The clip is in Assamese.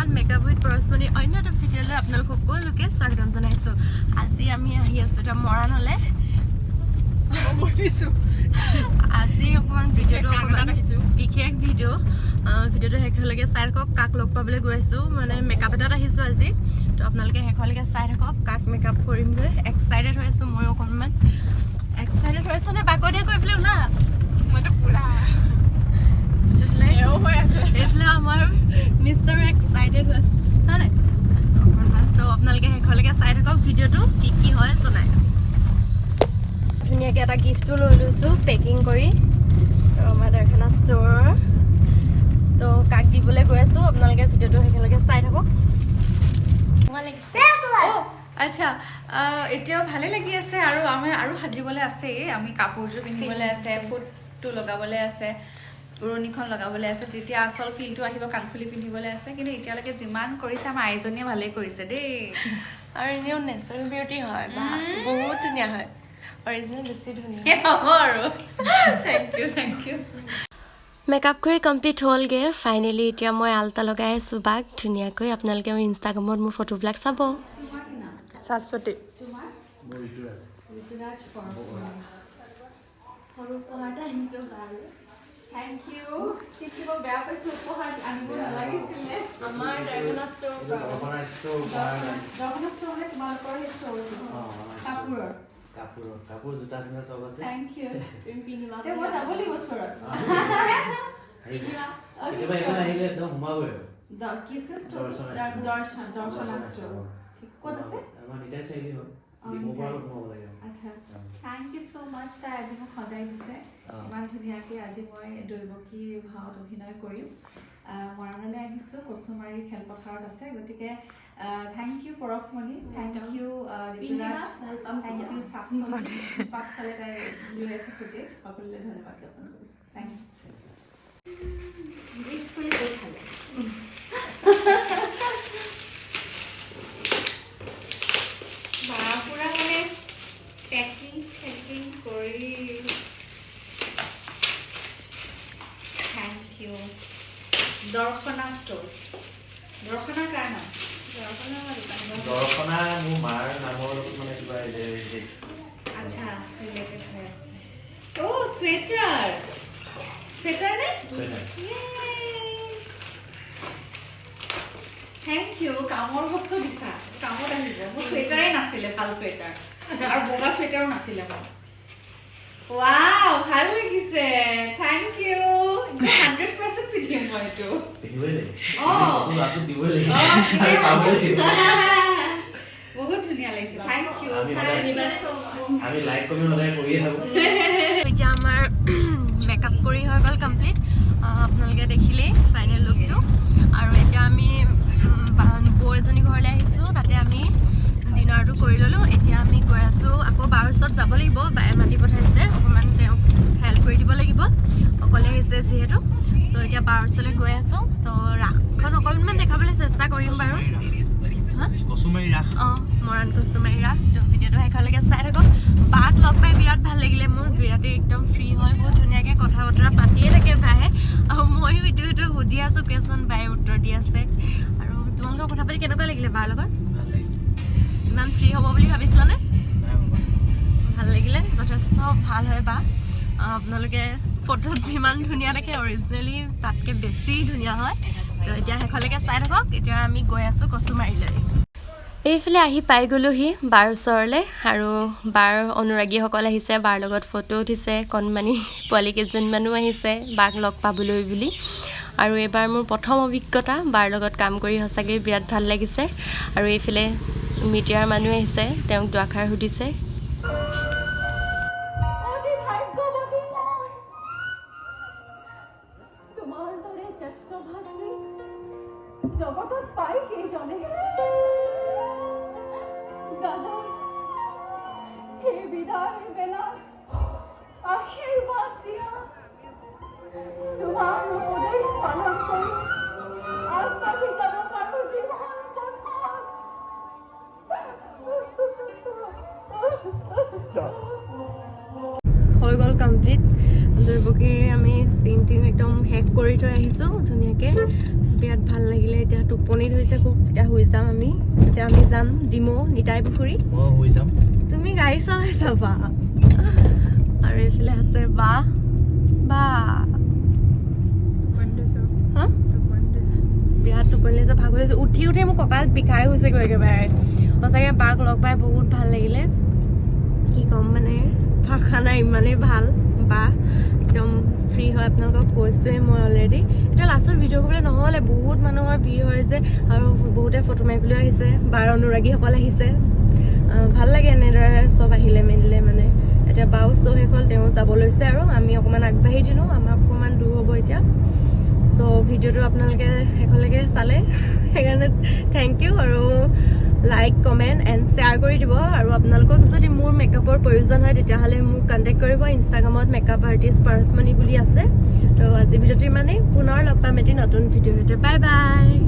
everyone, Makeup with Parasmani. I know the video le apnalok সকলোকে স্বাগতম জনাইছো আজি আমি আহি আছো তা মৰাণ হলে আজি অকমান ভিডিওটো অকমান বিশেষ ভিডিওটো শেষলৈকে চাই থাকক কাক লগ পাবলৈ গৈ আছো মানে মেকআপ এটাত আহিছো আজি তো আপোনালোকে শেষলৈকে চাই থাকক কাক মেকআপ কৰিম গৈ এক্সাইটেড হৈ আছো মই অকমান এক্সাইটেড হৈ আছো নে বাকদিয়া কৈ পেলাও না মইতো পুৰা এইফালে আমাৰ মিষ্টাৰ এক্সাইটেড হৈ আছে হয় তো আপোনালোকে শেষলৈকে চাই থাকক ভিডিওটো কি হয় জনাই ধুনীয়াকৈ এটা গিফ্টটো লৈ লৈছোঁ পেকিং কৰি আমাৰ দৰখানা ষ্ট'ৰ তো কাক দিবলৈ গৈ আছোঁ আপোনালোকে ভিডিওটো শেষলৈকে চাই থাকক আচ্ছা এতিয়াও ভালে লাগি আছে আৰু আমি আৰু সাজিবলৈ আছে আমি কাপোৰযোৰ পিন্ধিবলৈ আছে ফুটটো লগাবলৈ আছে উৰণিখন লগাবলৈ আছে তেতিয়া আচল ফিলটো আহিব কাণফুলি পিন্ধিবলৈ আছে কিন্তু এতিয়ালৈকে যিমান কৰিছে আমাৰ আইজনীয়ে ভালেই কৰিছে দেই আৰু এনেও নেচাৰেল বিউটি হয় বা বহুত ধুনীয়া হয় অৰিজিনেল বেছি ধুনীয়া হ'ব আৰু থেংক ইউ মেকআপ কৰি কমপ্লিট হ'লগৈ ফাইনেলি এতিয়া মই আলতা লগাই আছোঁ বাক ধুনীয়াকৈ আপোনালোকে মোৰ ইনষ্টাগ্ৰামত মোৰ ফটোবিলাক চাব Shashwati Thank you. Kitty ko bear pa super hard. Ano mo na lagi sila? আমাৰ দৰখানা store Dogana store na tumalakor yung store. Kapur. কাপোৰ জোতা চিনা চব আছে Thank you. তুমি পিন্ধিবা Te mo jaboli mo store. কেতিয়াবা এইফালে আহিলে একদম সোমাবই Kisses store. Dogana store. ঠিক ক'ত আছে? আমাৰ নিতাই চাইলি হ'ল ডিমোপাৰ সোমাব লাগে আচ্ছা থ্যাংক ইউ সো মাচ তাই আজি মোক সজাই দিছে ইমান ধুনীয়াকৈ আজি মই দৈৱকী ভাৱত অভিনয় কৰিম মৰাণলৈ আহিছোঁ কচুমাৰী খেলপথাৰত আছে গতিকে thank you Parashmoni thank you Rituraj thank you Shashwati পাছফালে তাই লৈ আছে ফুটেজ সকলোলৈ ধন্যবাদ জ্ঞাপন কৰিছোঁ থ্যাংক ইউ Packing কৰি Thank you. Darshana store Darshana কাৰ নাম দৰ্শনা মোৰ মাৰ নামৰ মানে কিবা আচ্ছা ৰিলেটেড হৈ আছে চুৱেটাৰ নে থেংক ইউ কামৰ বস্তু দিছা কামত আহিব মোৰ চুৱেটাৰেই নাছিলে ভাল চুৱেটাৰ আৰু বগা চুৱেটাৰো নাছিলে মোৰ ৱাও ভাল লাগিছে থেংক ইউ 100% পিন্ধিম মই এইটো বহুত ধুনীয়া লাগিছে থেংক ইউ আমি লাইক কমেণ্ট সদায় কৰিয়ে থাকোঁ এতিয়া আমাৰ মেকআপ কৰি হৈ গ'ল কমপ্লিট আপোনালোকে দেখিলেই ফাইনেল লুকটো আৰু এতিয়া আমি বৌ এজনী ঘৰলৈ আহিছোঁ তাতে আমি ডিনাৰটো কৰি ল'লোঁ এতিয়া আমি গৈ আছোঁ আকৌ বাৰ ওচৰত যাব লাগিব বায়ে মাতি পঠাইছে অকণমান তেওঁক হেল্প কৰি দিব লাগিব অকলে আহিছে যিহেতু চ' এতিয়া বাৰ ওচৰলৈ গৈ আছোঁ তো ৰাসখন অকণমান দেখাবলৈ চেষ্টা কৰিম বাৰু কচুমাৰী ৰাস মৰাণ কচুমাৰী ৰাস তো ভিডিঅ'টো শেষলৈকে চাই থাকক বাক লগ পাই বিৰাট ভাল লাগিলে মোৰ বিৰাটেই একদম ফ্ৰী হয় বহুত ধুনীয়াকৈ কথা বতৰা পাতিয়ে থাকে বায়ে আৰু ময়ো ইটো সুধি আছোঁ কুৱেশ্যন বায়ে উত্তৰ দি আছে আৰু তোমালোকৰ কথা পাতি কেনেকুৱা লাগিলে বাৰ লগত ইমান ফ্ৰী হ'ব বুলি ভাবিছিলানে ভাল লাগিলে যথেষ্ট ভাল হয় বা আপোনালোকে ফটোত যিমান ধুনীয়া দেখে অৰিজিনেলি তাতকৈ বেছি ধুনীয়া হয় তো এতিয়া শেষলৈকে চাই থাকক এতিয়া আমি গৈ আছোঁ কচুমাৰীলৈ এইফালে আহি পাই গ'লোহি বাৰ ওচৰলৈ আৰু বাৰ অনুৰাগীসকল আহিছে বাৰ লগত ফটো উঠিছে কণমানি পোৱালি কেইজনমানো আহিছে বাক লগ পাবলৈ বুলি আৰু এইবাৰ মোৰ প্ৰথম অভিজ্ঞতা বাৰ লগত কাম কৰি সঁচাকৈ বিৰাট ভাল লাগিছে আৰু এইফালে মিডিয়াৰ মানুহ আহিছে তেওঁক দুআষাৰ সুধিছে হৈ গ'ল কমপ্লিট দৈৱকীৰ আমি চিন একদম শেষ কৰি থৈ আহিছোঁ ধুনীয়াকৈ বিৰাট ভাল লাগিলে এতিয়া টোপনি ধৰিছে খুব এতিয়া শুই যাম আমি এতিয়া আমি যাম ডিমৌ নিতাই পুখুৰী মই শুই যাম তুমি গাড়ী চলাই যাবা আৰু এইফালে আছে বা হা বিৰাট টোপনি লাগিছে ভাগৰি গৈছে উঠি মোৰ কঁকাল বিষাই গৈছেগৈ একেবাৰে সঁচাকৈ বাক লগ পাই বহুত ভাল লাগিলে কি ক'ম মানে ভাষা নাই ইমানেই ভাল বা একদম ফ্ৰী হয় আপোনালোকক কৈছোঁৱেই মই অলৰেডি এতিয়া লাষ্টত ভিডিঅ' কৰিবলৈ নহ'লে বহুত মানুহৰ ভিৰ হৈ আছে আৰু বহুতে ফটো মাৰিবলৈ আহিছে বাৰ অনুৰাগীসকল আহিছে ভাল লাগে এনেদৰে চব আহিলে মেলিলে মানে এতিয়া বাও শ্ব' শেষ হ'ল তেওঁ যাব লৈছে আৰু আমি অকণমান আগবাঢ়ি দিলোঁ আমাৰ অকণমান দূৰ হ'ব এতিয়া চ' ভিডিঅ'টো আপোনালোকে শেষলৈকে চালে সেইকাৰণে থেংক ইউ আৰু লাইক কমেণ্ট এণ্ড শ্বেয়াৰ কৰি দিব আৰু আপোনালোকক যদি মোৰ মেকআপৰ প্ৰয়োজন হয় তেতিয়াহ'লে মোক কণ্টেক্ট কৰিব ইনষ্টাগ্ৰামত মেকআপ আৰ্টিষ্ট পাৰসমণি বুলি আছে ত' আজি ভিডিঅ'টো ইমানেই পুনৰ লগ পাম এটি নতুন ভিডিঅ'তে বাই বাই